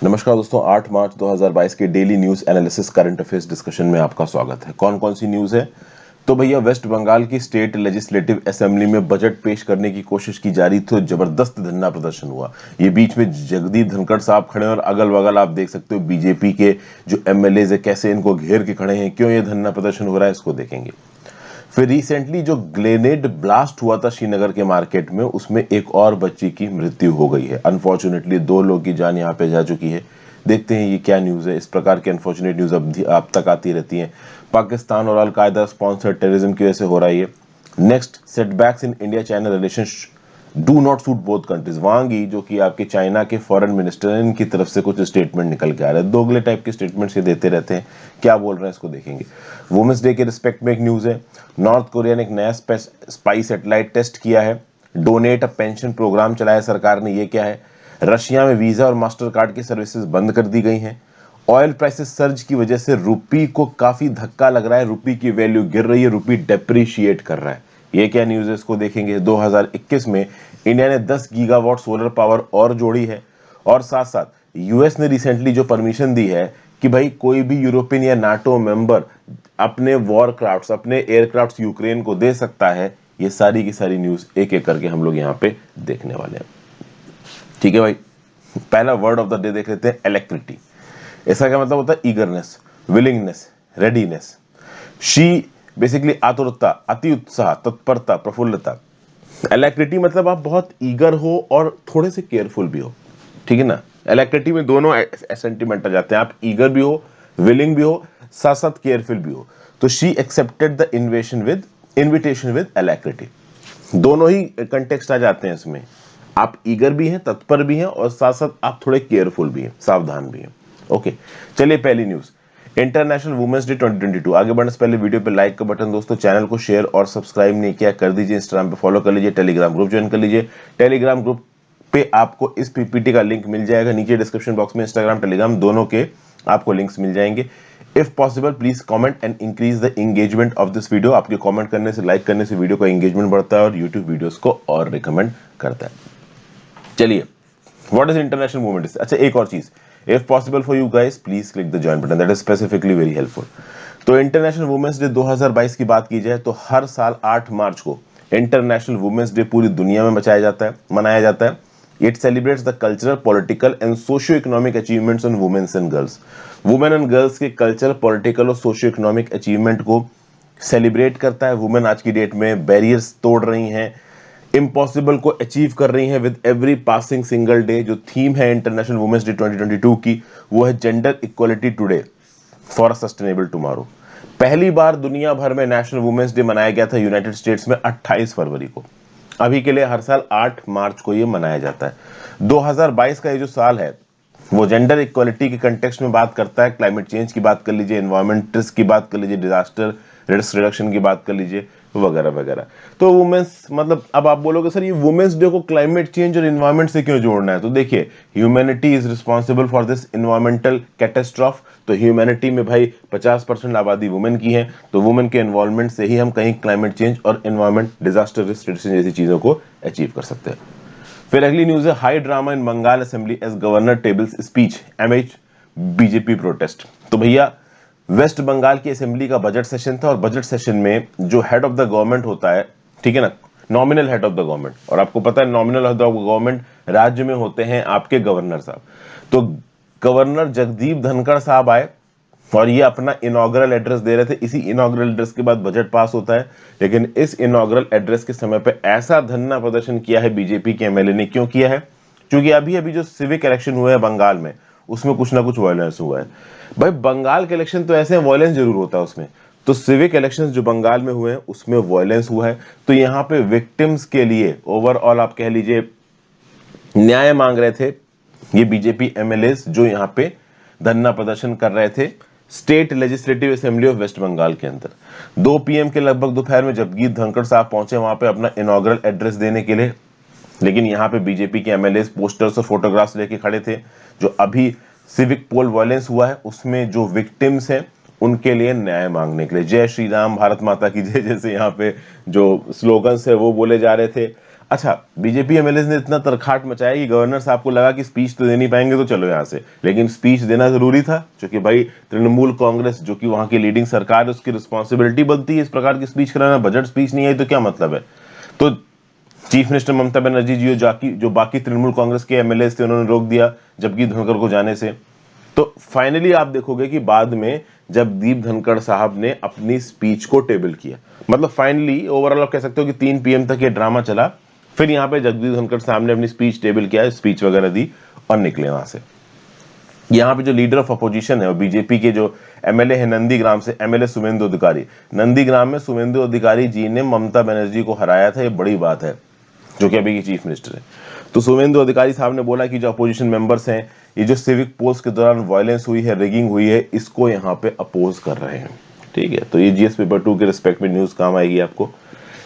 नमस्कार दोस्तों, 8 मार्च 2022 के daily news analysis current affairs discussion में आपका स्वागत है। कौन कौन सी न्यूज है? तो भैया, वेस्ट बंगाल की स्टेट लेजिस्लेटिव असेंबली में बजट पेश करने की कोशिश की जा रही थी, जबरदस्त धरना प्रदर्शन हुआ। ये बीच में जगदीप धनखड़ साहब खड़े हैं और अगल बगल आप देख सकते हो बीजेपी के जो एमएलए है कैसे इनको घेर के खड़े हैं। क्यों ये धरना प्रदर्शन हो रहा है, इसको देखेंगे। फिर रिसेंटली जो ग्रेनेड ब्लास्ट हुआ था श्रीनगर के मार्केट में, उसमें एक और बच्ची की मृत्यु हो गई है। अनफॉर्चुनेटली 2 लोग की जान यहाँ पे जा चुकी है। देखते हैं ये क्या न्यूज़ है। इस प्रकार की अनफॉर्चुनेट न्यूज़ अब तक आती रहती हैं। पाकिस्तान और अलकायदा स्पॉन्सर्ड टेररिज्म की वजह से हो रहा है ये। Next, setbacks in India China relation do not suit both countries. Wang Yi जो कि आपके चाइना के फॉरेन मिनिस्टर हैं, इनकी तरफ से कुछ स्टेटमेंट निकल के आ रहे हैं। दोगले टाइप के स्टेटमेंट्स ये देते रहते हैं। क्या बोल रहे हैं इसको देखेंगे। वुमेन्स डे के रिस्पेक्ट में एक न्यूज़ है। नॉर्थ कोरिया ने एक नया स्पाई सैटेलाइट टेस्ट किया है। डोनेट अ पेंशन प्रोग्राम चलाया सरकार ने, ये क्या है। रशिया में वीजा और मास्टर कार्ड की सर्विसेज बंद कर दी गई हैं। ऑयल प्राइसेस सर्ज की वजह से रुपी को काफी धक्का लग रहा है। रुपी की वैल्यू गिर रही है, रुपी डेप्रिशिएट कर रहा है। ये क्या न्यूज़ है, इसको देखेंगे। 2021 में इंडिया ने 10 गीगावाट सोलर पावर और जोड़ी है। और साथ साथ यूएस ने रिसेंटली जो परमिशन दी है कि भाई कोई भी यूरोपियन या नाटो मेंबर अपने वॉर क्राफ्ट्स, अपने एयरक्राफ्ट्स यूक्रेन को दे सकता है। ये सारी की सारी न्यूज़ एक एक करके हम लोग यहाँ पे देखने वाले हैं। ठीक है भाई, पहला वर्ड ऑफ द डे देख लेते हैं, एलेक्ट्रिटी। इसका क्या मतलब होता है? Eagerness, willingness, readiness. She basically आतुरता, अति उत्साह, तत्परता, प्रफुल्लता। एलेक्ट्रिटी मतलब आप बहुत ईगर हो और थोड़े से केयरफुल भी हो। ठीक है ना। एलेक्ट्रिटी में दोनों सेंटिमेंट आ जाते हैं। आप ईगर भी हो, विलिंग भी हो, साथ साथ केयरफुल भी हो। तो she accepted the invitation with alacrity. दोनों ही कंटेक्स्ट आ जाते हैं इसमें। आप ईगर भी हैं, तत्पर भी हैं, और साथ साथ आप थोड़े केयरफुल भी हैं, सावधान भी हैं। ओके, चलिए पहली न्यूज, इंटरनेशनल वुमेन्स डे 2022। आगे बढ़ने से पहले वीडियो पे लाइक का बटन, दोस्तों चैनल को शेयर और सब्सक्राइब नहीं किया कर दीजिए। इंस्टाग्राम पे फॉलो कर लीजिए, टेलीग्राम ग्रुप ज्वाइन कर लीजिए। टेलीग्राम ग्रुप पे आपको इस पीपीटी का लिंक मिल जाएगा नीचे डिस्क्रिप्शन बॉक्स में। इंस्टाग्राम टेलीग्राम दोनों के आपको लिंक्स मिल जाएंगे। If possible please comment and increase the engagement of this video. आपके कमेंट करने से, लाइक करने से वीडियो का एंगेजमेंट बढ़ता है और यूट्यूब वीडियोस को और रिकमेंड करता है। चलिए, what is international women day? अच्छा, एक और चीज, if possible for you guys please click the join button, that is specifically very helpful. तो इंटरनेशनल वुमेन्स डे 2022 की बात की जाए तो हर साल 8 मार्च को इंटरनेशनल वुमेन्स डे पूरी दुनिया में मनाया जाता है। It celebrates the cultural, political and socio economic achievements on womens and girls. Women and girls के कल्चरल, पॉलिटिकल और सोशियो इकोनॉमिक अचीवमेंट को सेलिब्रेट करता है। वुमेन आज की डेट में बैरियर्स तोड़ रही हैं, इम्पॉसिबल को अचीव कर रही हैं with every passing single day. जो थीम है इंटरनेशनल वुमेन्स डे 2022 की, वो है gender equality today for a sustainable tomorrow. पहली बार दुनिया भर में नेशनल वुमेन्स डे मनाया गया था यूनाइटेड स्टेट्स में 28 फरवरी को। अभी के लिए हर साल 8 मार्च को ये मनाया जाता है। 2022 का ये जो साल है वो जेंडर इक्वलिटी के कंटेक्स्ट में बात करता है। क्लाइमेट चेंज की बात कर लीजिए, एनवायरमेंट रिस्क की बात कर लीजिए, डिजास्टर रिस्क रिडक्शन की बात कर लीजिए, वगैरह वगैरह। तो वुमेन्स मतलब, अब आप बोलोगे सर ये वुमेन्स डे को क्लाइमेट चेंज और इन्वायरमेंट से क्यों जोड़ना है? तो देखिए, humanity is responsible for this environmental catastrophe. तो ह्यूमैनिटी में भाई 50% आबादी वुमेन की है, तो वुमेन के इन्वॉल्वमेंट से ही हम कहीं क्लाइमेट चेंज और इन्वायरमेंट, डिजास्टर रिस्क रिडक्शन जैसी चीजों को अचीव कर सकते हैं। फिर अगली न्यूज है, high drama in Bengal assembly as governor tables speech amid BJP protest. तो भैया, वेस्ट बंगाल की असेंबली का बजट सेशन था और बजट सेशन में जो हेड ऑफ द गवर्नमेंट होता है, ठीक है ना, nominal head of the government, और आपको पता है nominal head of the government राज्य में होते हैं आपके गवर्नर साहब। तो गवर्नर जगदीप धनखड़ साहब आए और ये अपना इनॉग्रल एड्रेस दे रहे थे। इसी इनॉग्रल एड्रेस के बाद बजट पास होता है। लेकिन इस इनॉग्रल एड्रेस के समय पे ऐसा धरना प्रदर्शन किया है बीजेपी के एमएलए ने। क्यों किया है? क्योंकि अभी अभी जो सिविक इलेक्शन हुए हैं बंगाल में, उसमें कुछ ना कुछ वायलेंस हुआ है। भाई, बंगाल के इलेक्शन तो ऐसे हैं, वायलेंस जरूर होता है उसमें। तो सिविक इलेक्शंस जो बंगाल में हुए हैं उसमें वायलेंस हुआ है। तो यहाँ पे विक्टिम्स के लिए ओवरऑल आप कह लीजिए न्याय मांग रहे थे ये बीजेपी एमएलए जो यहाँ पे धरना प्रदर्शन कर रहे थे state legislative assembly of west Bengal के अंदर। 2 PM के लगभग दोपहर में जगदीप धनखड़ साहब पहुंचे वहां पे अपना इनॉग्रल एड्रेस देने के लिए। लेकिन यहाँ पे बीजेपी के एमएलए पोस्टर्स और फोटोग्राफ्स लेके खड़े थे। जो अभी सिविक पोल वायलेंस हुआ है उसमें जो विक्टिम्स हैं उनके लिए न्याय मांगने के लिए, जय श्री राम, भारत माता की जय जैसे यहाँ पे जो स्लोगन्स है वो बोले जा रहे थे। अच्छा, बीजेपी एमएलए ने इतना तरखाट मचाया कि गवर्नर साहब को लगा कि स्पीच तो दे नहीं पाएंगे तो चलो यहाँ से, लेकिन स्पीच देना जरूरी था क्योंकि भाई तृणमूल कांग्रेस जो कि वहां की लीडिंग सरकार है उसकी रिस्पॉन्सिबिलिटी बनती है इस प्रकार की स्पीच कराना। बजट स्पीच नहीं आई तो क्या मतलब है। तो चीफ मिनिस्टर ममता बनर्जी जी जो बाकी तृणमूल कांग्रेस के एमएलए थे उन्होंने रोक दिया जगदीप धनखड़ को जाने से। तो फाइनली आप देखोगे कि बाद में जब दीप धनखड़ साहब ने अपनी स्पीच को टेबल किया, मतलब फाइनली ओवरऑल आप कह सकते हो कि 3 PM तक ये ड्रामा चला, फिर यहाँ पे जगदीप धनखड़ साहब ने अपनी स्पीच टेबल किया, स्पीच वगैरह दी और निकले वहां से। यहाँ पे जो लीडर ऑफ अपोजिशन है और बीजेपी के जो एमएलए है नंदीग्राम से, एमएलए सुवेंदु अधिकारी, नंदीग्राम में सुवेंदु अधिकारी जी ने ममता बनर्जी को हराया था, ये बड़ी बात है, जो कि अभी की चीफ मिनिस्टर है। तो सुवेंदु अधिकारी साहब ने बोला कि जो अपोजिशन मेंबर्स हैं, ये जो सिविक पोल्स के दौरान वायलेंस हुई है, रिगिंग हुई है, इसको यहाँ पे अपोज कर रहे हैं। ठीक है, तो ये जीएस पेपर 2 के रिस्पेक्ट में न्यूज काम आएगी आपको।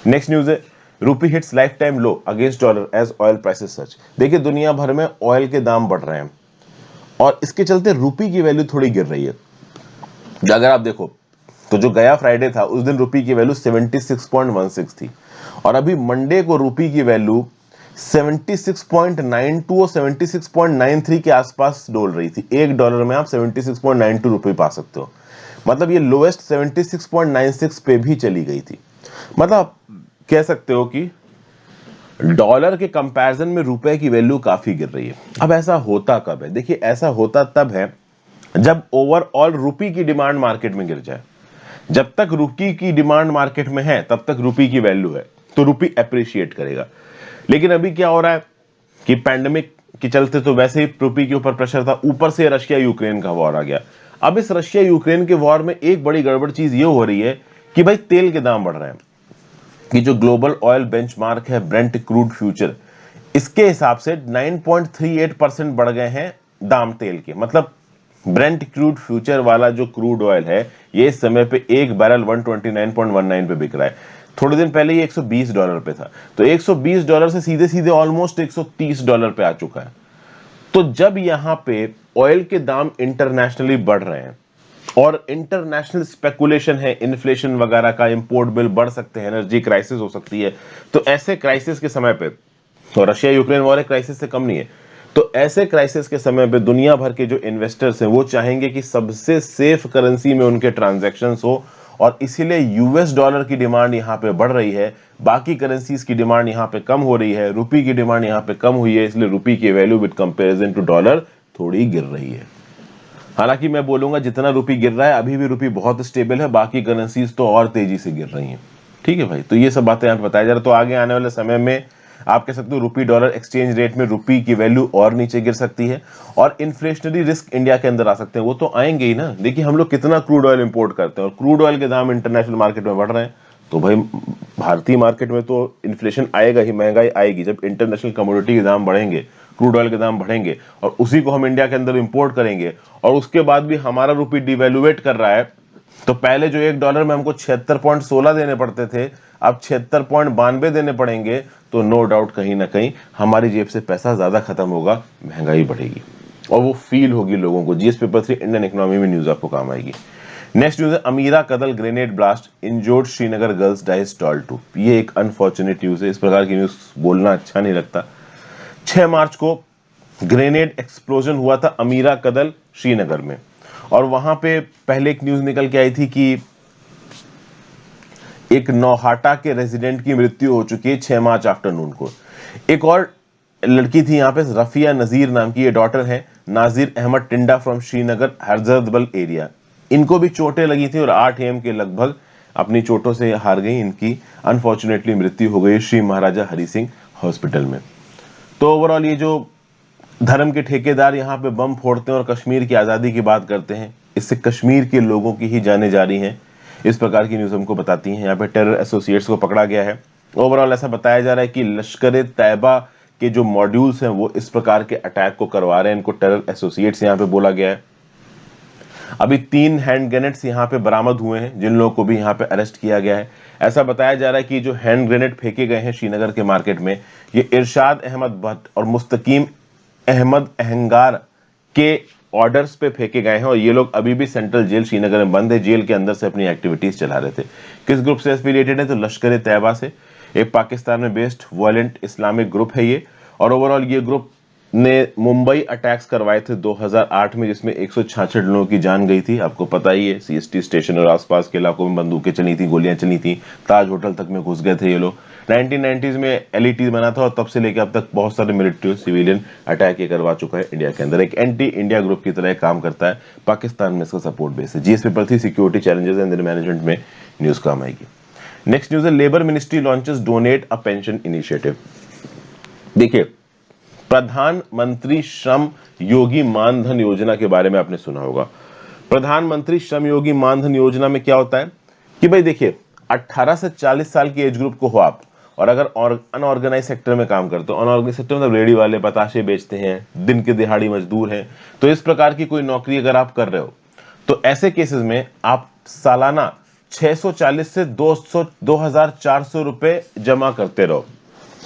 नेक्स्ट न्यूज है, rupee hits lifetime low against dollar as oil prices surge. देखिए दुनिया भर में ऑयल के दाम बढ़ रहे हैं और इसके चलते रूपी की वैल्यू थोड़ी गिर रही है। अगर आप देखो तो जो गया फ्राइडे था उस दिन रूपी की वैल्यू 76.16 थी और अभी मंडे को रूपी की वैल्यू 76.92 और 76.93 के आसपास डोल रही थी। $1 में आप 76.92 रुपए पा सकते हो, मतलब ये लोएस्ट 76.96 पे भी चली गई थी। मतलब आप कह सकते हो कि डॉलर के कंपैरिजन में रुपए की वैल्यू काफी गिर रही है। अब ऐसा होता कब है, देखिए ऐसा होता तब है जब ओवरऑल रुपी की डिमांड मार्केट में गिर जाए। जब तक रुपी की डिमांड मार्केट में है तब तक रुपी की वैल्यू है, तो रुपी एप्रिशिएट करेगा। लेकिन अभी क्या हो रहा है कि पैंडेमिक के चलते तो वैसे ही रुपी के ऊपर प्रेशर था, ऊपर से रशिया यूक्रेन का वॉर आ गया। अब इस रशिया यूक्रेन के वॉर में एक बड़ी गड़बड़ चीज ये हो रही है कि भाई तेल के दाम बढ़ रहे हैं, कि जो ग्लोबल ऑयल बेंचमार्क है ब्रेंट क्रूड फ्यूचर, इसके हिसाब से 9.38% बढ़ गए हैं दाम तेल के। मतलब ब्रेंट क्रूड फ्यूचर वाला जो क्रूड ऑयल है ये इस समय पे एक बैरल 129.19 पे बिक रहा है। थोड़े दिन पहले ये $120 पे था, तो $120 से सीधे सीधे ऑलमोस्ट $130 पे आ चुका है। तो जब यहां पे ऑयल के दाम इंटरनेशनली बढ़ रहे हैं और इंटरनेशनल स्पेकुलेशन है इन्फ्लेशन वगैरह का, इंपोर्ट बिल बढ़ सकते हैं, एनर्जी क्राइसिस हो सकती है, तो ऐसे क्राइसिस के समय पे, तो रशिया यूक्रेन वॉर क्राइसिस से कम नहीं है, तो ऐसे क्राइसिस के समय पे दुनिया भर के जो इन्वेस्टर्स हैं वो चाहेंगे कि सबसे सेफ करेंसी में उनके ट्रांजैक्शंस हो और इसीलिए यूएस डॉलर की डिमांड यहां पे बढ़ रही है, बाकी करेंसीज की डिमांड यहां पे कम हो रही है, रुपी की डिमांड यहां पे कम हुई है, इसलिए रुपी की value with comparison to dollar थोड़ी गिर रही है। हालांकि मैं बोलूंगा जितना रुपी गिर रहा है अभी भी रुपी बहुत स्टेबल है, बाकी करेंसीज तो और तेजी से गिर रही हैं। ठीक है भाई, तो ये सब बातें यहाँ बताया जा रहा है। तो आगे आने वाले समय में आप कह सकते हो रुपी डॉलर एक्सचेंज रेट में रुपी की वैल्यू और नीचे गिर सकती है और इन्फ्लेशनरी रिस्क इंडिया के अंदर आ सकते हैं, वो तो आएंगे ही ना। देखिए हम लोग कितना क्रूड ऑयल इंपोर्ट करते हैं और क्रूड ऑयल के दाम इंटरनेशनल मार्केट में बढ़ रहे हैं, तो भाई भारतीय मार्केट में तो इन्फ्लेशन आएगा ही, महंगाई आएगी। जब इंटरनेशनल कमोडिटी के दाम बढ़ेंगे, क्रूड ऑयल के दाम बढ़ेंगे और उसी को हम इंडिया के अंदर इंपोर्ट करेंगे और उसके बाद भी हमारा रुपी डिवैल्यूएट कर रहा है, तो पहले जो $1 में हमको 76.16 देने पड़ते थे अब 76.92 देने पड़ेंगे, तो नो डाउट कहीं ना कहीं हमारी जेब से पैसा ज्यादा खत्म होगा, महंगाई बढ़ेगी और वो फील होगी लोगों को। जीएस पेपर 3 इंडियन इकोनॉमी में न्यूज आपको काम आएगी। नेक्स्ट न्यूज है, Amira Kadal grenade blast injured Srinagar girls dies toll two. ये एक अनफॉर्चुनेट न्यूज है, इस प्रकार की न्यूज बोलना अच्छा नहीं लगता। 6 मार्च को ग्रेनेड एक्सप्लोजन हुआ था अमीरा कदल श्रीनगर में और वहां पे पहले एक न्यूज निकल के आई थी कि एक नौहाटा के रेजिडेंट की मृत्यु हो चुकी है 6 मार्च आफ्टरनून को। एक और लड़की थी यहाँ पे रफिया नजीर नाम की, ये डॉटर है नाजिर अहमद टिंडा फ्रॉम श्रीनगर हरजदबल एरिया। इनको भी चोटें लगी थी और 8 AM के लगभग अपनी चोटों से हार गई। इनकी अनफॉर्चुनेटली मृत्यु हो गई श्री महाराजा हरि सिंह हॉस्पिटल में। तो ओवरऑल ये जो धर्म के ठेकेदार यहाँ पे बम फोड़ते हैं और कश्मीर की आज़ादी की बात करते हैं, इससे कश्मीर के लोगों की ही जानें जा रही हैं, इस प्रकार की न्यूज़ हमको बताती हैं। यहाँ पे टेरर एसोसिएट्स को पकड़ा गया है। ओवरऑल ऐसा बताया जा रहा है कि लश्कर तैयबा के जो मॉड्यूल्स हैं वो इस प्रकार के अटैक को करवा रहे हैं, इनको टेरर एसोसिएट्स यहाँ पे बोला गया है। अभी 3 हैंड ग्रेनेड्स यहाँ पे बरामद हुए हैं, जिन लोगों को भी यहाँ पे अरेस्ट किया गया है। ऐसा बताया जा रहा है कि जो हैंड ग्रेनेड फेंके गए हैं श्रीनगर के मार्केट में, ये इरशाद अहमद भट्ट और मुस्तकीम अहमद अहंगार के ऑर्डर्स पे फेंके गए हैं और ये लोग अभी भी सेंट्रल जेल श्रीनगर में बंद है, जेल के अंदर से अपनी एक्टिविटीज चला रहे थे। किस ग्रुप से एफिलिएटेड है, तो लश्कर तैयबा से। एक पाकिस्तान में बेस्ड वायलेंट इस्लामिक ग्रुप है ये, और ओवरऑल ये ग्रुप ने मुंबई अटैक्स करवाए थे 2008 में, जिसमें 166 लोगों की जान गई थी। आपको पता ही है, सीएसटी स्टेशन और आसपास के इलाकों में बंदूकें चली थी, गोलियां चली थी, ताज होटल तक में घुस गए थे ये लोग। 1990s में एलईटी बना था और तब से लेकर अब तक बहुत सारे मिलिट्री सिविलियन अटैक ये करवा चुका है इंडिया के अंदर। एक एंटी इंडिया ग्रुप की तरह काम करता है, पाकिस्तान में इसका सपोर्ट बेस है। जीएस पेपर थी, सिक्योरिटी चैलेंजेस एंड मैनेजमेंट में न्यूज काम आएगी। नेक्स्ट न्यूज है, labour ministry launches donate a pension initiative. देखिए, प्रधानमंत्री श्रम योगी मानधन योजना के बारे में आपने सुना होगा। प्रधानमंत्री श्रम योगी मानधन योजना में क्या होता है कि भाई देखिए, 18 से 40 साल की एज ग्रुप को हो आप, और अगर अनऑर्गेनाइज सेक्टर में काम करते हो, अनऑर्गेनाइज सेक्टर मतलब रेडी वाले, बताशे बेचते हैं, दिन के दिहाड़ी मजदूर हैं, तो इस प्रकार की कोई नौकरी अगर आप कर रहे हो, तो ऐसे केसेस में आप सालाना 640 से 2400 रुपए जमा करते रहो।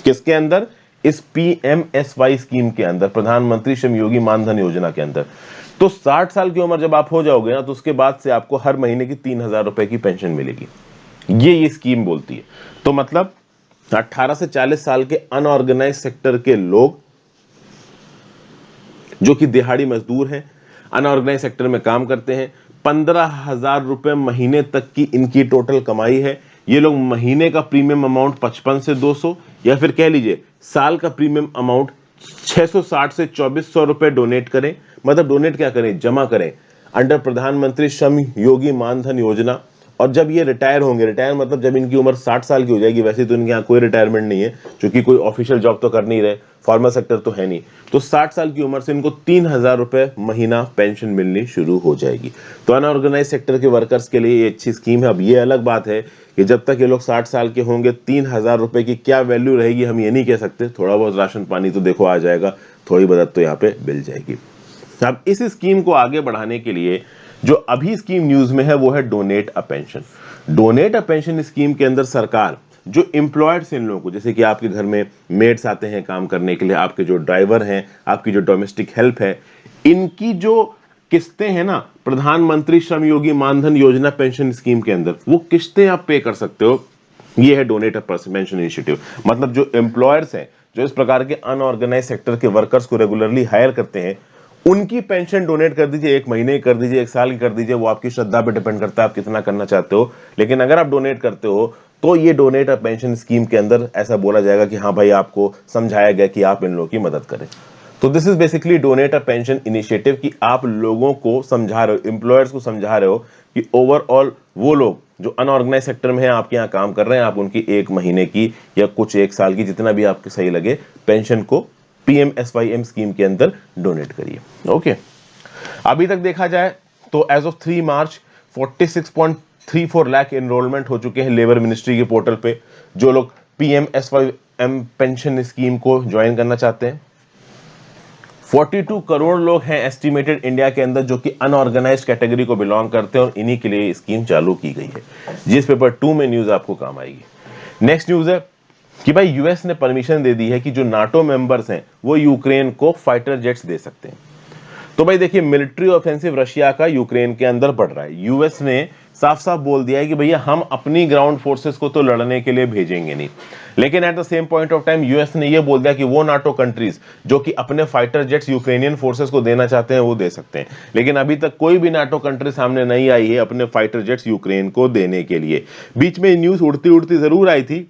किसके अंदर? इस पीएमएसवाई स्कीम के अंदर, प्रधानमंत्री श्रम योगी मानधन योजना के अंदर। तो 60 साल की उम्र जब आप हो जाओगे ना, तो उसके बाद से आपको हर महीने की 3000 रुपए की पेंशन मिलेगी। ये स्कीम बोलती है। तो मतलब 18 से 40 साल के अनऑर्गेनाइज सेक्टर के लोग जो कि दिहाड़ी मजदूर हैं, अनऑर्गेनाइज सेक्टर में काम करते हैं, 15,000 रुपए महीने तक की इनकी टोटल कमाई है। ये लोग महीने का प्रीमियम अमाउंट 55 से 200, या फिर कह लीजिए साल का प्रीमियम अमाउंट 660 से 2400 रुपए डोनेट करें। मतलब डोनेट क्या करें? जमा करें अंडर प्रधानमंत्री श्रम योगी मानधन योजना। और जब ये रिटायर होंगे, रिटायर मतलब जब इनकी उम्र 60 साल की हो जाएगी, वैसे तो इनके यहाँ कोई रिटायरमेंट नहीं है, क्योंकि कोई ऑफिशियल जॉब तो कर नहीं रहे, फॉर्मल सेक्टर तो है नहीं, तो 60 साल की उम्र से इनको 3000 रुपए महीना पेंशन मिलनी शुरू हो जाएगी। तो अनऑर्गेनाइज सेक्टर के वर्कर्स के लिए ये अच्छी स्कीम है। अब ये अलग बात है कि जब तक ये लोग 60 साल के होंगे, 3000 रुपए की क्या वैल्यू रहेगी हम ये नहीं कह सकते। थोड़ा बहुत राशन पानी तो देखो आ जाएगा, थोड़ी मदद तो यहाँ पे मिल जाएगी। अब इस स्कीम को आगे बढ़ाने के लिए जो अभी स्कीम न्यूज में है वो है donate a pension. Donate a pension scheme के अंदर सरकार जो एम्प्लॉयर्स इन लोगों को, जैसे कि आपके घर में मेड्स आते हैं काम करने के लिए, आपके जो ड्राइवर हैं, आपकी जो डोमेस्टिक हेल्प है, इनकी जो किस्तें हैं ना, प्रधानमंत्री श्रम योगी मानधन योजना पेंशन स्कीम के अंदर, वो किस्तें आप पे कर सकते हो। ये है डोनेट अ पेंशन इनिशिएटिव। मतलब जो एम्प्लॉयर्स हैं, जो इस प्रकार के अनऑर्गेनाइज सेक्टर के वर्कर्स को रेगुलरली हायर करते हैं, उनकी पेंशन डोनेट कर दीजिए। 1 महीने की कर दीजिए, 1 साल की कर दीजिए, वो आपकी श्रद्धा पे डिपेंड करता है आप कितना करना चाहते हो। लेकिन अगर आप डोनेट करते हो तो ये डोनेट अ पेंशन स्कीम के अंदर ऐसा बोला जाएगा कि हाँ भाई, आपको समझाया गया कि आप इन लोगों की मदद करें। तो this is basically donate a pension initiative, कि आप लोगों को समझा रहे हो, एम्प्लॉयर्स को समझा रहे हो कि ओवरऑल वो लोग जो अनऑर्गेनाइज सेक्टर में है, आपके यहाँ काम कर रहे हैं, आप उनकी 1 महीने की या कुछ 1 साल की, जितना भी आपको सही लगे, पेंशन को पीएमएसवाईएम स्कीम के अंदर डोनेट करिए। ओके, अभी तक देखा जाए तो as of 3 March 46.34 lakh enrolment हो चुके हैं लेबर मिनिस्ट्री के पोर्टल पे, जो लोग पीएमएसवाईएम पेंशन स्कीम को ज्वाइन करना चाहते हैं। 42 करोड़ लोग हैं एस्टिमेटेड इंडिया के अंदर जो कि अनऑर्गेनाइज्ड कैटेगरी को बिलोंग करते हैं, और इन्हीं के लिए स्कीम चालू की गई है। जिस पेपर 2 में न्यूज आपको काम आएगी। नेक्स्ट न्यूज है कि भाई यूएस ने परमिशन दे दी है कि जो नाटो मेंबर्स हैं वो यूक्रेन को फाइटर जेट्स दे सकते हैं। तो भाई देखिए, मिलिट्री ऑफेंसिव रशिया का यूक्रेन के अंदर बढ़ रहा है। यूएस ने साफ साफ बोल दिया है कि भैया हम अपनी ग्राउंड फोर्सेस को तो लड़ने के लिए भेजेंगे नहीं, लेकिन at the same point of time US ने यह बोल दिया कि वो नाटो कंट्रीज जो कि अपने फाइटर जेट्स यूक्रेनियन फोर्सेस को देना चाहते हैं वो दे सकते हैं। लेकिन अभी तक कोई भी नाटो कंट्री सामने नहीं आई है अपने फाइटर जेट्स यूक्रेन को देने के लिए। बीच में न्यूज उड़ती उड़ती जरूर आई थी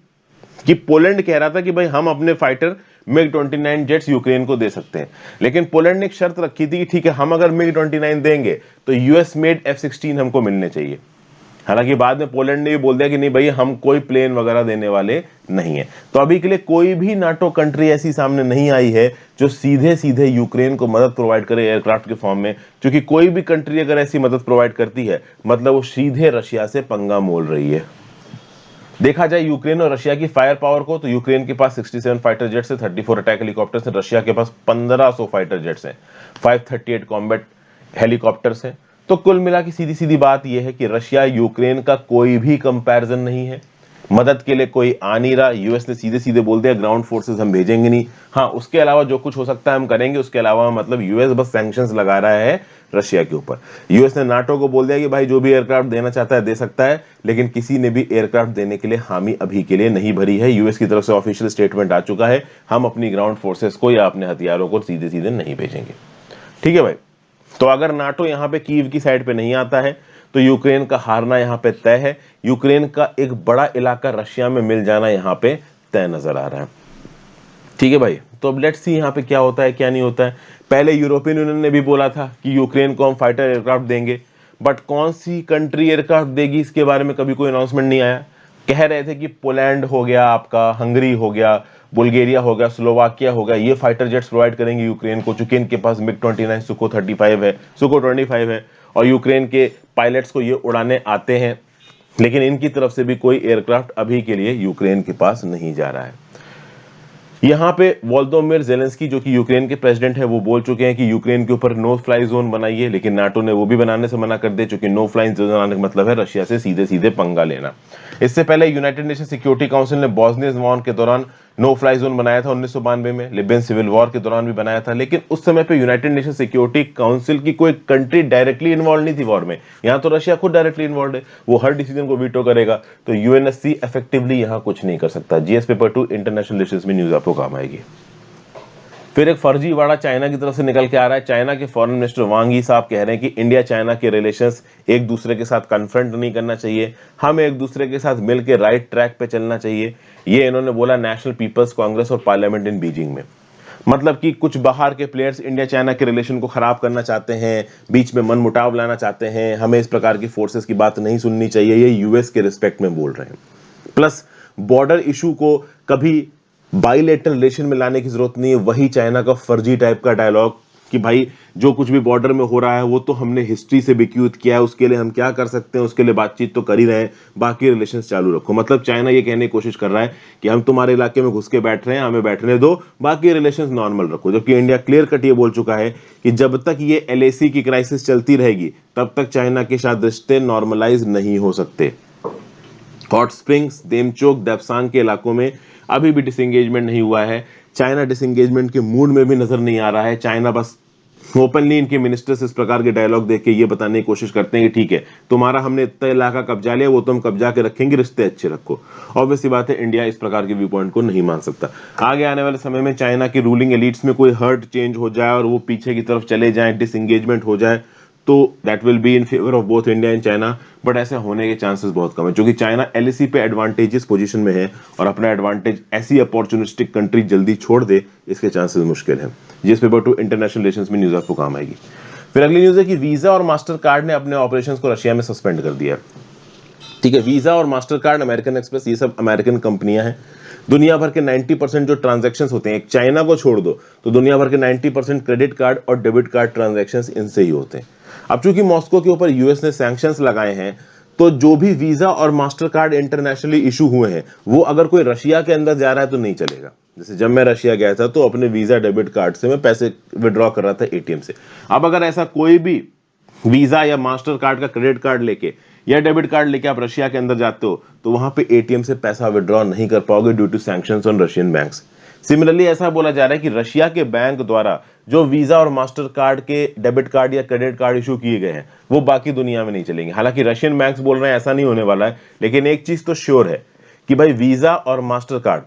कि पोलैंड कह रहा था कि भाई हम अपने फाइटर मिग-29 जेट्स यूक्रेन को दे सकते हैं, लेकिन पोलैंड ने एक शर्त रखी थी कि ठीक है, हम अगर मिग-29 देंगे तो यूएस मेड F-16 हमको मिलने चाहिए। हालांकि बाद में पोलैंड ने भी बोल दिया कि नहीं भाई, हम कोई प्लेन वगैरह देने वाले नहीं है। तो अभी के लिए कोई भी नाटो कंट्री ऐसी सामने नहीं आई है जो सीधे सीधे यूक्रेन को मदद प्रोवाइड करे एयरक्राफ्ट के फॉर्म में, क्योंकि कोई भी कंट्री अगर ऐसी मदद प्रोवाइड करती है मतलब वो सीधे रशिया से पंगा मोल रही है। देखा जाए यूक्रेन और रशिया की फायर पावर को, तो यूक्रेन के पास 67 फाइटर जेट्स हैं, 34 अटैक हेलीकॉप्टर्स हैं, रशिया के पास 1500 फाइटर जेट्स हैं, 538 कॉम्बैट हेलीकॉप्टर्स हैं। तो कुल मिला के सीधी सीधी बात यह है कि रशिया यूक्रेन का कोई भी कंपैरिजन नहीं है। मदद के लिए कोई आ नहीं रहा, यूएस ने सीधे सीधे बोल दिया ग्राउंड फोर्सेस हम भेजेंगे नहीं। हाँ, उसके अलावा जो कुछ हो सकता है हम करेंगे, उसके अलावा मतलब यूएस बस सैंक्शंस लगा रहा है रशिया के ऊपर। यूएस ने नाटो को बोल दिया कि भाई जो भी एयरक्राफ्ट देना चाहता है दे सकता है, लेकिन किसी ने भी एयरक्राफ्ट देने के लिए हामी अभी के लिए नहीं भरी है। यूएस की तरफ से ऑफिशियल स्टेटमेंट आ चुका है, हम अपनी ग्राउंड फोर्सेस को या अपने हथियारों को सीधे सीधे नहीं भेजेंगे। ठीक है भाई, तो अगर नाटो यहां पे कीव की साइड पे नहीं आता है तो यूक्रेन का हारना यहां पे तय है। यूक्रेन का एक बड़ा इलाका रशिया में मिल जाना यहां पे तय नजर आ रहा है। ठीक है भाई, तो अब लेट्स सी यहां पे क्या होता है क्या नहीं होता है। पहले यूरोपियन यूनियन ने भी बोला था कि यूक्रेन को हम फाइटर एयरक्राफ्ट देंगे, बट कौन सी कंट्री एयरक्राफ्ट देगी इसके बारे में कभी कोई अनाउंसमेंट नहीं आया। कह रहे थे कि पोलैंड हो गया, आपका हंगरी हो गया, बुल्गारिया हो गया, स्लोवाकिया हो गया, ये फाइटर जेट्स प्रोवाइड करेंगे यूक्रेन को, चूंकि इनके पास मिग 29 सुको 35 है, सुको 25 है, और यूक्रेन के पायलट्स को ये उड़ाने आते हैं। लेकिन इनकी तरफ से भी कोई एयरक्राफ्ट अभी के लिए यूक्रेन के पास नहीं जा रहा है। यहाँ पे वोलोदिमीर ज़ेलेंस्की जो कि यूक्रेन के प्रेसिडेंट है वो बोल चुके हैं कि यूक्रेन के ऊपर नो फ्लाई जोन बनाइए, लेकिन नाटो ने वो भी बनाने से मना कर दिया, चूंकि नो फ्लाई जोन बनाने का मतलब है रशिया से सीधे सीधे पंगा लेना। इससे पहले यूनाइटेड नेशन सिक्योरिटी काउंसिल ने बॉस्निया वॉर के दौरान नो फ्लाई जोन बनाया था 1992 में, लिबियन सिविल वॉर के दौरान भी बनाया था, लेकिन उस समय पे यूनाइटेड नेशन सिक्योरिटी काउंसिल की कोई कंट्री डायरेक्टली इन्वॉल्व नहीं थी वॉर में। यहाँ तो रशिया खुद डायरेक्टली इन्वॉल्व है, वो हर डिसीजन को वीटो करेगा, तो यूएनएससी इफेक्टिवली यहाँ कुछ नहीं कर सकता। जीएस पेपर 2 इंटरनेशनल रिलेशंस में न्यूज आपको काम आएगी। फिर एक फर्जीवाड़ा चाइना की तरफ से निकल के आ रहा है। चाइना के फॉरेन मिनिस्टर वांग यी साहब कह रहे हैं कि इंडिया चाइना के रिलेशंस एक दूसरे के साथ कन्फ्रंट नहीं करना चाहिए, हमें एक दूसरे के साथ मिलकर राइट ट्रैक पे चलना चाहिए। ये इन्होंने बोला नेशनल पीपल्स कांग्रेस और पार्लियामेंट इन बीजिंग में। मतलब कि कुछ बाहर के प्लेयर्स इंडिया चाइना के रिलेशन को खराब करना चाहते हैं, बीच में मनमुटाव लाना चाहते हैं, हमें इस प्रकार की फोर्सेस की बात नहीं सुननी चाहिए, ये यूएस के रिस्पेक्ट में बोल रहे हैं। प्लस बॉर्डर इशू को कभी बाइलेटरल रिलेशन में लाने की जरूरत नहीं है, वही चाइना का फर्जी टाइप का डायलॉग कि भाई जो कुछ भी बॉर्डर में हो रहा है वो तो हमने हिस्ट्री से बिक्यूट किया है, उसके लिए हम क्या कर सकते हैं, उसके लिए बातचीत तो कर ही रहे हैं, बाकी रिलेशंस चालू रखो। मतलब चाइना ये कहने की कोशिश कर रहा है कि हम तुम्हारे इलाके में घुस के बैठ रहे हैं, हमें बैठने दो, बाकी रिलेशंस नॉर्मल रखो। जबकि इंडिया क्लियर कट ये बोल चुका है कि जब तक ये एलएसी की क्राइसिस चलती रहेगी तब तक चाइना के साथ रिश्ते नॉर्मलाइज नहीं हो सकते। हॉट स्प्रिंग्स, देमचोक, देपसांग के इलाकों में अभी भी डिसएंगेजमेंट नहीं हुआ है। चाइना डिसएंगेजमेंट के मूड में भी नजर नहीं आ रहा है। चाइना बस ओपनली इनके मिनिस्टर्स इस प्रकार के डायलॉग देख के ये बताने की कोशिश करते हैं कि ठीक है तुम्हारा हमने इतना इलाका कब्जा लिया, वो तो हम कब्जा के रखेंगे, रिश्ते अच्छे रखो। ऑब्वियसली बात है इंडिया इस प्रकार के व्यू पॉइंट को नहीं मान सकता। आगे आने वाले समय में चाइना की रूलिंग एलिट्स में कोई हर्ट चेंज हो जाए और वो पीछे की तरफ चले जाए, डिसएंगेजमेंट हो जाए, तो that will be in favour of both India and China. But ऐसे होने के चांसेस बहुत कम है, क्योंकि चाइना एलएसी पे एडवांटेजेस पोजीशन में है और अपना एडवांटेज ऐसी अपॉर्चुनिस्टिक कंट्री जल्दी छोड़ दे, इसके चांसेस मुश्किल है। जीएस पेपर 2 इंटरनेशनल रिलेशंस में न्यूज आपको काम आएगी। फिर अगली न्यूज है कि वीजा और मास्टर कार्ड ने अपने ऑपरेशंस को रशिया में सस्पेंड कर दिया। ठीक है, वीजा और मास्टर कार्ड, अमेरिकन एक्सप्रेस, ये सब अमेरिकन कंपनियां हैं। दुनिया भर के 90% जो ट्रांजैक्शंस होते हैं, एक चाइना को छोड़ दो तो दुनिया भर के 90% क्रेडिट कार्ड और डेबिट कार्ड ट्रांजैक्शंस इनसे ही होते हैं। अब चूंकि मॉस्को के ऊपर यूएस ने सैंक्शंस लगाए हैं, तो जो भी वीजा और मास्टर कार्ड इंटरनेशनली इशू हुए हैं वो अगर कोई रशिया के अंदर जा रहा है तो नहीं चलेगा। जैसे जब मैं रशिया गया था तो अपने वीजा डेबिट कार्ड से मैं पैसे विड्रॉ कर रहा था एटीएम से। अब अगर ऐसा कोई भी वीजा या मास्टर कार्ड का क्रेडिट कार्ड लेके या डेबिट कार्ड लेके आप रशिया के अंदर जाते हो तो वहां पे एटीएम से पैसा विड्रॉ नहीं कर पाओगे due to sanctions on Russian banks. Similarly ऐसा बोला जा रहा है कि रशिया के बैंक द्वारा जो वीजा और मास्टर कार्ड के डेबिट कार्ड या क्रेडिट कार्ड इशू किए गए हैं वो बाकी दुनिया में नहीं चलेंगे। हालांकि रशियन बैंक्स बोल रहे हैं ऐसा नहीं होने वाला है, लेकिन एक चीज तो श्योर है कि भाई वीजा और मास्टर कार्ड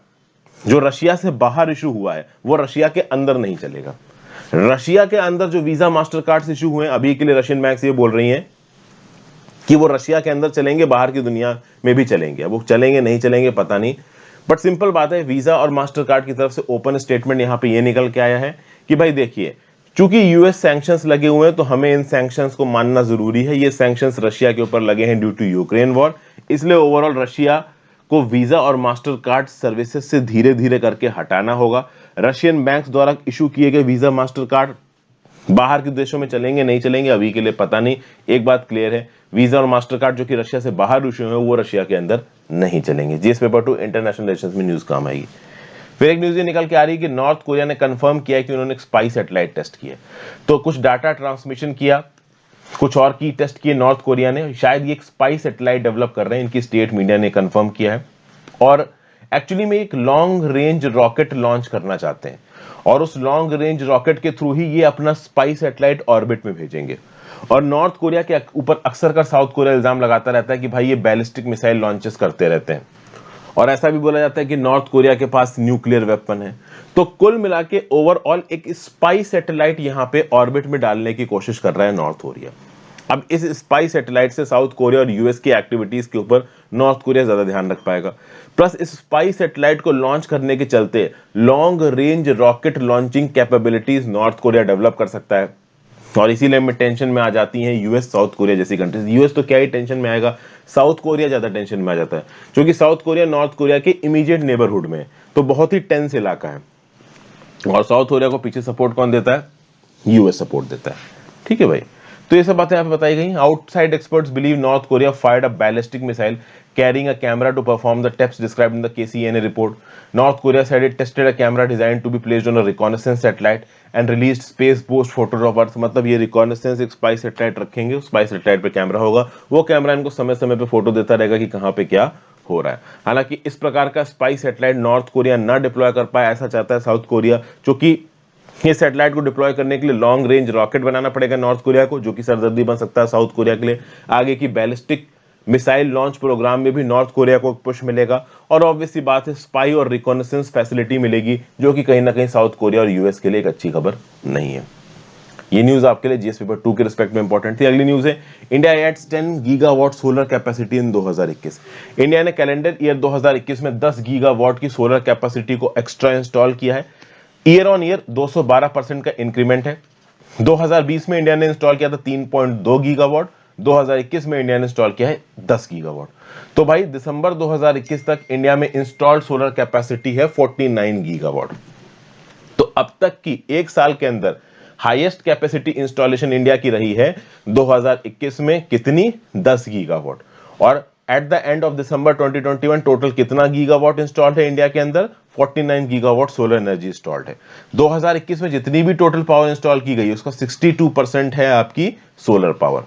जो रशिया से बाहर इशू हुआ है वो रशिया के अंदर नहीं चलेगा। रशिया के अंदर जो वीजा मास्टर कार्ड इशू हुए हैं अभी के लिए रशियन बैंक्स ये बोल रही हैं कि वो रशिया के अंदर चलेंगे, बाहर की दुनिया में भी चलेंगे। अब वो चलेंगे नहीं चलेंगे पता नहीं, बट सिंपल बात है वीजा और मास्टर कार्ड की तरफ से ओपन स्टेटमेंट यहां पे ये निकल के आया है कि भाई देखिए चूंकि यूएस सैंक्शंस लगे हुए हैं तो हमें इन सैंक्शंस को मानना जरूरी है। ये सैंक्शंस रशिया के ऊपर लगे हैं ड्यू टू यूक्रेन वॉर, इसलिए ओवरऑल रशिया को वीजा और मास्टर कार्ड सर्विसेज से धीरे धीरे करके हटाना होगा। रशियन बैंक्स द्वारा इशू किए गए वीजा मास्टर कार्ड बाहर के देशों में चलेंगे नहीं चलेंगे अभी के लिए पता नहीं। एक बात क्लियर है, वीजा और मास्टर कार्ड जो कि रशिया से बाहर इशू है वो रशिया के अंदर नहीं चलेंगे। जीएस पेपर 2 इंटरनेशनल रिलेशंस में न्यूज काम आएगी। फिर एक न्यूज ये निकल के आ रही है कि नॉर्थ कोरिया ने कंफर्म किया कि उन्होंने एक स्पाई सैटेलाइट टेस्ट किया, तो कुछ डाटा ट्रांसमिशन किया, कुछ और की टेस्ट किए नॉर्थ कोरिया ने। शायद ये एक स्पाई सैटेलाइट डेवलप कर रहे हैं, इनकी स्टेट मीडिया ने कंफर्म किया है। और एक्चुअली में एक लॉन्ग रेंज रॉकेट लॉन्च करना चाहते हैं और उस लॉन्ग रेंज रॉकेट के थ्रू ही ये अपना स्पाई सैटेलाइट ऑर्बिट में भेजेंगे। और नॉर्थ कोरिया के ऊपर अक्सर कर साउथ कोरिया इल्जाम लगाता रहता है कि भाई ये बैलिस्टिक मिसाइल लॉन्चेस करते रहते हैं और ऐसा भी बोला जाता है कि नॉर्थ कोरिया के पास न्यूक्लियर वेपन है। तो कुल मिला के ओवरऑल एक स्पाई सैटेलाइट यहां पे ऑर्बिट में डालने की कोशिश कर रहा है नॉर्थ कोरिया। अब इस स्पाई सैटेलाइट से साउथ कोरिया और यूएस की एक्टिविटीज के ऊपर नॉर्थ कोरिया ज्यादा ध्यान रख पाएगा। प्लस इस स्पाई सैटेलाइट को लॉन्च करने के चलते long range rocket launching capabilities north Korea develop कर सकता है और इसीलिए में टेंशन में आ जाती हैं यूएस साउथ कोरिया जैसी कंट्रीज। यूएस तो क्या ही टेंशन में आएगा, साउथ कोरिया ज्यादा टेंशन में आ जाता है क्योंकि साउथ कोरिया नॉर्थ कोरिया के इमीडिएट नेबरहुड में है, तो बहुत ही टेंस इलाका है। और साउथ कोरिया को पीछे सपोर्ट कौन देता है? यूएस सपोर्ट देता है। ठीक है भाई, तो ये सब बातें यहाँ पे बताई गई। Outside experts believe north Korea fired a ballistic missile carrying a camera to perform the steps described in the KCNA report. North Korea said it tested a camera designed to be placed on a reconnaissance satellite and released space boost photos of Earth. मतलब ये reconnaissance एक spy satellite रखेंगे, spy satellite पे camera होगा, वो camera इनको समय समय पे फोटो देता रहेगा कि कहाँ पे क्या हो रहा है। हालांकि इस प्रकार का स्पाई सैटेलाइट नॉर्थ कोरिया ना डिप्लॉय कर पाए ऐसा चाहता है साउथ कोरिया, क्योंकि ये सैटेलाइट को डिप्लॉय करने के लिए लॉन्ग रेंज रॉकेट बनाना पड़ेगा नॉर्थ कोरिया को, जो कि सरदर्दी बन सकता है साउथ कोरिया के लिए। आगे की बैलिस्टिक मिसाइल लॉन्च प्रोग्राम में भी नॉर्थ कोरिया को पुश मिलेगा और ऑब्वियसली बात है स्पाई और रिकॉनेसेंस फैसिलिटी मिलेगी, जो कि कहीं ना कहीं साउथ कोरिया और यूएस के लिए एक अच्छी खबर नहीं है। ये न्यूज आपके लिए जीएस पेपर 2 के रिस्पेक्ट में इंपॉर्टेंट थी। अगली न्यूज है, India adds 10 gigawatt solar capacity in 2021। India ने कैलेंडर ईयर 2021 में 10 गीगावाट की सोलर कैपेसिटी को एक्स्ट्रा इंस्टॉल किया है। ईयर ऑन ईयर 212% का इंक्रीमेंट है। 2020 में इंडिया ने इंस्टॉल किया था 3.2 गीगावाट, 2021 में इंडिया ने इंस्टॉल किया है 10 गीगावाट। तो भाई दिसंबर 2021 तक इंडिया में इंस्टॉल्ड सोलर कैपेसिटी है 49 गीगावाट। तो अब तक की एक साल के अंदर हाईएस्ट कैपेसिटी इंस्टॉलेशन इंडिया की रही है 2021 में कितनी? 10 गीगावाट। और at the end of December 2021 total कितना गीगावाट इंस्टॉल्ड है इंडिया के अंदर? 49 गीगावाट सोलर एनर्जी इंस्टॉल्ड है। 2021 में जितनी भी टोटल पावर इंस्टॉल की गई उसका 62% है आपकी solar power.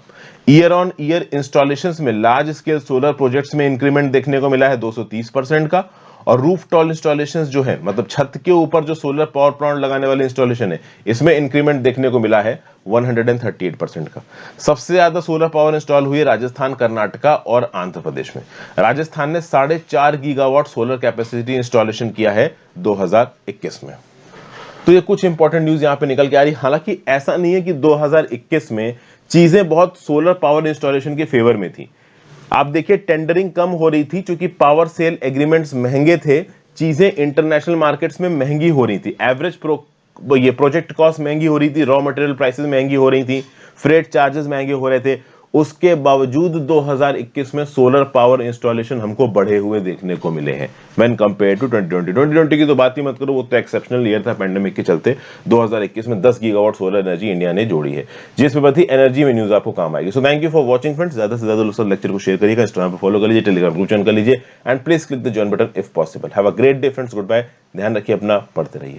Year on year installations में लार्ज स्केल सोलर प्रोजेक्ट्स में इंक्रीमेंट देखने को मिला है 230% का, और रूफटॉप इंस्टॉलेशंस जो है मतलब छत के ऊपर जो सोलर पावर प्लांट लगाने वाले इंस्टॉलेशन है इसमें इंक्रीमेंट देखने को मिला है 138% का। सबसे ज्यादा सोलर पावर इंस्टॉल हुई है राजस्थान, कर्नाटका और आंध्र प्रदेश में। राजस्थान ने 4.5 गीगावाट सोलर कैपेसिटी इंस्टॉलेशन किया है 2021 में। तो ये कुछ इंपॉर्टेंट न्यूज यहां पे निकल के आ रही। हालांकि ऐसा नहीं है कि 2021 में चीजें बहुत सोलर पावर इंस्टॉलेशन के फेवर में थी। आप देखिए टेंडरिंग कम हो रही थी क्योंकि पावर सेल एग्रीमेंट्स महंगे थे, चीजें इंटरनेशनल मार्केट्स में महंगी हो रही थी, एवरेज ये प्रोजेक्ट कॉस्ट महंगी हो रही थी, रॉ मटेरियल प्राइसेस महंगी हो रही थी, फ्रेट चार्जेस महंगे हो रहे थे। उसके बावजूद 2021 में सोलर पावर इंस्टॉलेशन हमको बढ़े हुए देखने को मिले हैं व्हेन कंपेयर टू 2020। 2020 की तो बात ही मत करो, वो तो एक्सेप्शनल ईयर था पेंडेमिक के चलते। 2021 में 10 गीगावाट सोलर एनर्जी इंडिया ने जोड़ी है, जिसमें बड़ी एनर्जी में न्यूज आपको काम आएगी। So thank you for watching friends. ज्यादा से ज्यादा लोग लेक्चर को शेयर करिएगा, इंस्टाग्राम पर फॉलो कर लीजिए, टेलीग्राम ग्रुप ज्वाइन कर लीजिए and please click the join button if possible. Have a great day friends, goodbye, ध्यान रखिए अपना, पढ़ते रहिए।